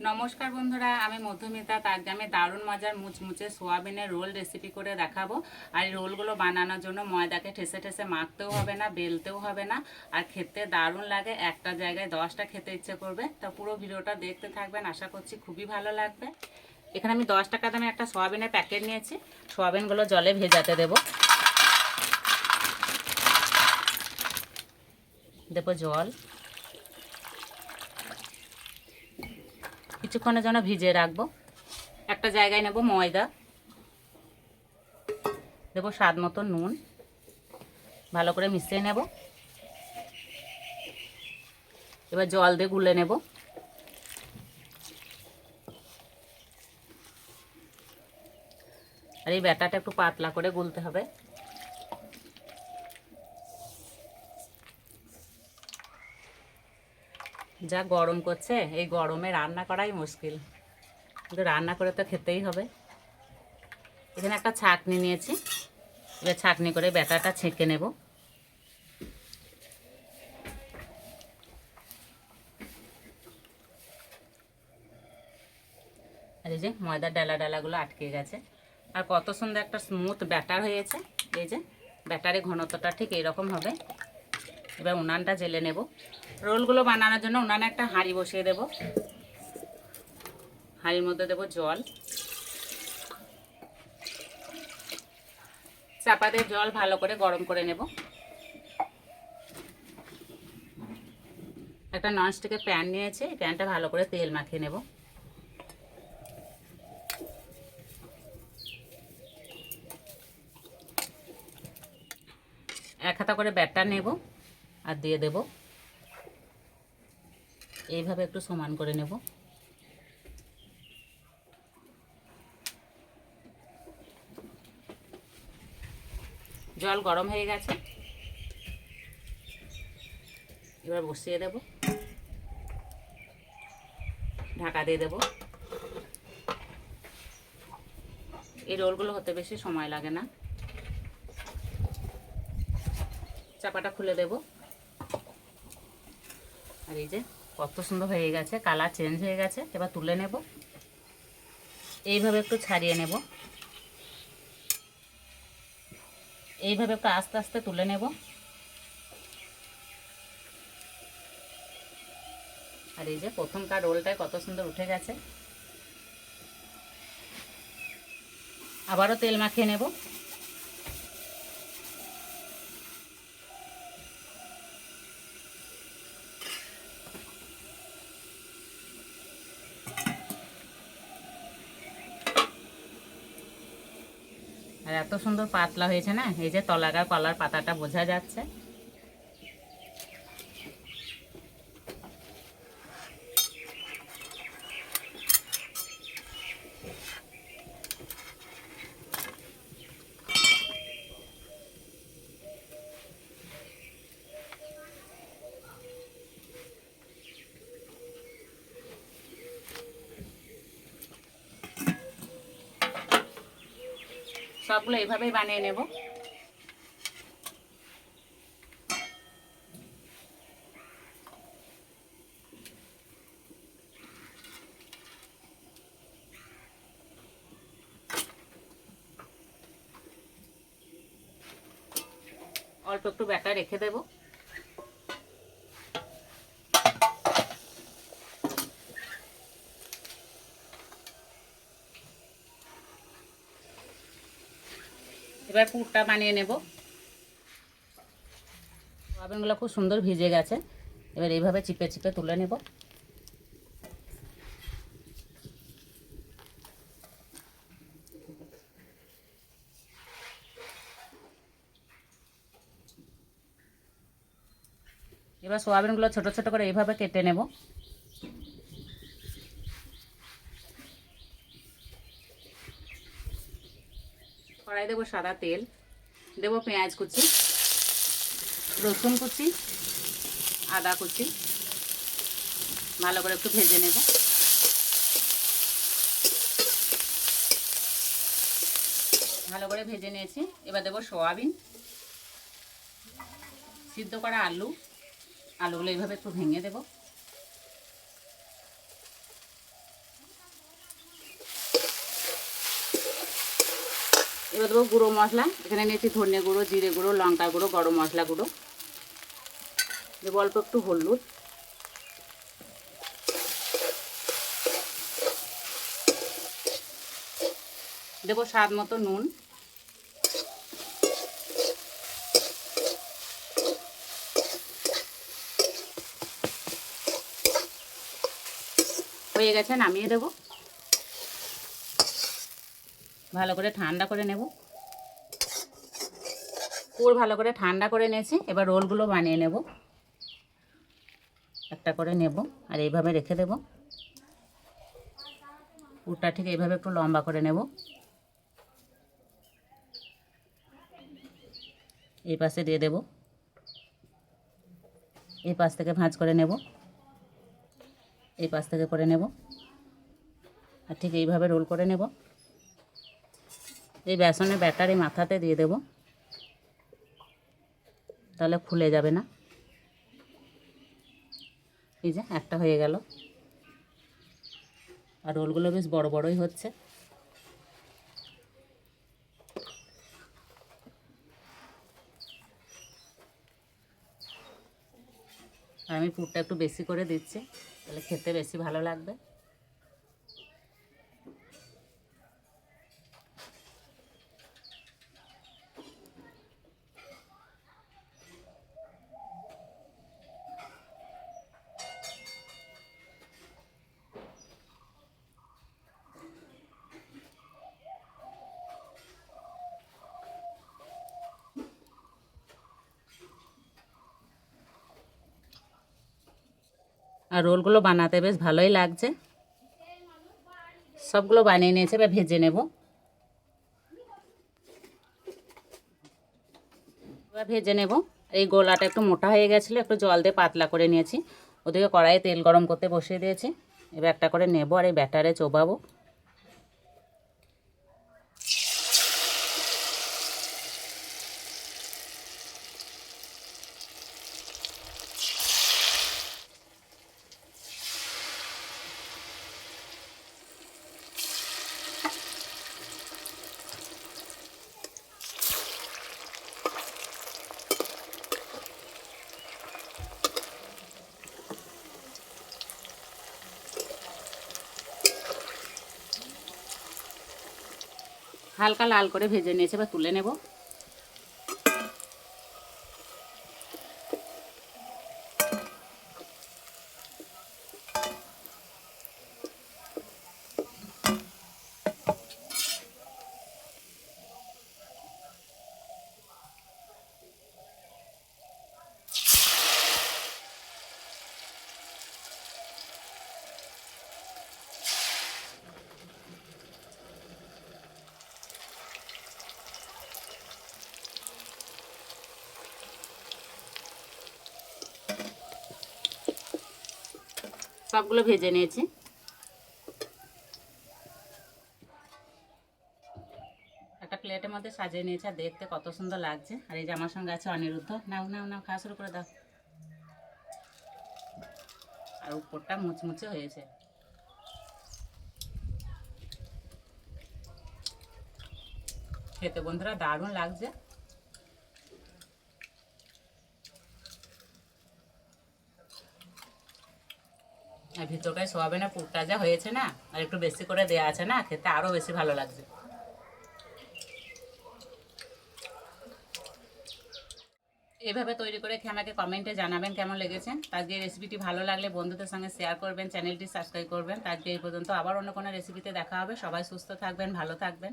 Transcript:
নমস্কার বন্ধুরা, আমি মধুমিতা। আজকে আমি দারুণ মজার মুচমুচে সোয়াবিনের রোল রেসিপি করে দেখাবো। আর এই রোলগুলো বানানোর জন্য ময়দাকে ঠেসে ঠেসে মাখতেও হবে না, বেলতেও হবে না, আর খেতে দারুণ লাগে। একটা জায়গায় 10টা খেতে ইচ্ছে করবে। তা পুরো ভিডিওটা দেখতে থাকবেন, আশা করছি খুবই ভালো লাগবে। এখানে আমি 10 টাকা দামে একটা সোয়াবিনের প্যাকেট নিয়েছি। সোয়াবিনগুলো জলে ভেজাতে দেবো জল, কিছুক্ষণের জন্য ভিজিয়ে রাখবো। একটা জায়গায় নেব ময়দা, দেবো স্বাদ মতো নুন, ভালো করে মিশিয়ে নেব। এবার জল দিয়ে গুলে নেব। আর এই ব্যাটাটা একটু পাতলা করে গুলতে হবে। যা গরম করছে, এই গরমে রান্না করাই মুশকিল, কিন্তু রান্না করে তো খেতেই হবে। এখানে একটা ছাঁকনি নিয়েছি, এবার ছাঁকনি করে ব্যাটাটা ছেঁকে নেব। আর এই যে ময়দার ডালা ডালাগুলো আটকে গেছে। আর কত সুন্দর একটা স্মুথ ব্যাটার হয়েছে। এই যে ব্যাটারের ঘনত্বটা ঠিক এইরকম হবে। এবার উনানটা জেলে নেব। রোলগুলো বানানোর জন্য উনানে একটা হাঁড়ি বসিয়ে দেব। হাঁড়ির মধ্যে দেব জল, চাপা দিয়ে জল ভালো করে গরম করে নেব। একটা ননস্টিকের প্যান নিয়েছে, প্যানটা ভালো করে তেল মাখিয়ে নেব। এক হাতা করে ব্যাটার নেব আর দিয়ে দেব। এইভাবে একটু সমান করে নেব। জল গরম হয়ে গেছে, এবার বসিয়ে দেব, ঢাকা দিয়ে দেব। এই রোলগুলো হতে বেশি সময় লাগে না। চাপাটা খুলে দেব। আর এই যে কত সুন্দর হয়ে গেছে, কালার চেঞ্জ হয়ে গেছে। এবার তুলে নেব। এইভাবে একটু ছাড়িয়ে নেব। এইভাবে একটু আস্তে আস্তে তুলে নেব। আর এই যে প্রথমকার রোলটায় কত সুন্দর উঠে গেছে। আবারও তেল মাখিয়ে নেব। আর এত সুন্দর পাতলা হয়েছে না, এই যে তলাকার কলার পাতাটা বোঝা যাচ্ছে। সবগুলো এইভাবেই বানিয়ে নেব। অল্প একটু ব্যাটার রেখে দেব। এবার পুরটা বানিয়ে নেব। সোয়াবিনগুলো খুব সুন্দর ভিজে গেছে। এবার এইভাবে চিপে চিপে তুলে নেব। এবার সোয়াবিনগুলো ছোট ছোট করে এইভাবে কেটে নেব। কড়াই দেবো সাদা তেল, দেবো পেঁয়াজ কুচি, রসুন কুচি, আদা কুচি, ভালো করে একটু ভেজে নেব। ভালো করে ভেজে নিয়েছি। এবার দেবো সোয়াবিন, সিদ্ধ করা আলু, আলুগুলো এইভাবে একটু ভেঙে দেব। এবার দেবো গুঁড়ো মশলা। এখানে নিয়েছি ধনে গুঁড়ো, জিরে গুঁড়ো, লঙ্কা গুঁড়ো, গরম মশলা গুঁড়ো। দেবো অল্প একটু হলুদ, দেবো স্বাদ মতো নুন, হয়ে গেছে, নামিয়ে দেবো। ভালো করে ঠান্ডা করে নেব। পুর ভালো করে ঠান্ডা করে নিয়েছি। এবার রোলগুলো বানিয়ে নেব। একটা করে নেব আর এইভাবে রেখে দেব। পুরটা ঠিক এইভাবে একটু লম্বা করে নেব। এই পাশে দিয়ে দেব। এই পাশ থেকে ভাঁজ করে নেব। এই পাশ থেকে করে নেব আর ঠিক এইভাবে রোল করে নেব। এই বেসনের ব্যাটারি মাথাতে দিয়ে দেব, তাহলে খুলে যাবে না। এই যে একটা হয়ে গেল। আর রোলগুলো বেশ বড় বড়ই হচ্ছে। আর আমি পুরটা একটু বেশি করে দিচ্ছি, তাহলে খেতে বেশি ভালো লাগবে। আর রোলগুলো বানাতে বেশ ভালোই লাগছে। সবগুলো বানিয়ে নিয়েছে, এবার ভেজে নেব। এবার ভেজে নেব। এই গোলাটা একটু মোটা হয়ে গেছিলো, একটু জল দিয়ে পাতলা করে নিয়েছি। ওদিকে কড়াইয়ে তেল গরম করতে বসিয়ে দিয়েছি। এবার একটা করে নেব আর এই ব্যাটারে চোবাবো। হালকা লাল করে ভেজে নিয়েছে, এবার তুলে নেব। সবগুলো ভেজে নিয়েছি। একটা প্লেটের মধ্যে সাজিয়ে নিয়েছি আর দেখতে কত সুন্দর লাগছে। আর এই যে আমার সঙ্গে আছে অনিরুদ্ধ। নাও নাও নাও, খাওয়া শুরু করে দাও। আর উপরটা মুচমুচে হয়েছে। খেতে বন্ধুরা দারুণ লাগছে। আর ভিতরটায় সোয়াবিনের পুরটা যা হয়েছে না, আর একটু বেশি করে দেওয়া আছে না, খেতে আরও বেশি ভালো লাগছে। এভাবে তৈরি করে খেয়ে আমাকে কমেন্টে জানাবেন কেমন লেগেছে। আজকে এই রেসিপিটি ভালো লাগলে বন্ধুদের সঙ্গে শেয়ার করবেন, চ্যানেলটি সাবস্ক্রাইব করবেন। আজকে এই পর্যন্ত, আবার অন্য কোনো রেসিপিতে দেখা হবে। সবাই সুস্থ থাকবেন, ভালো থাকবেন।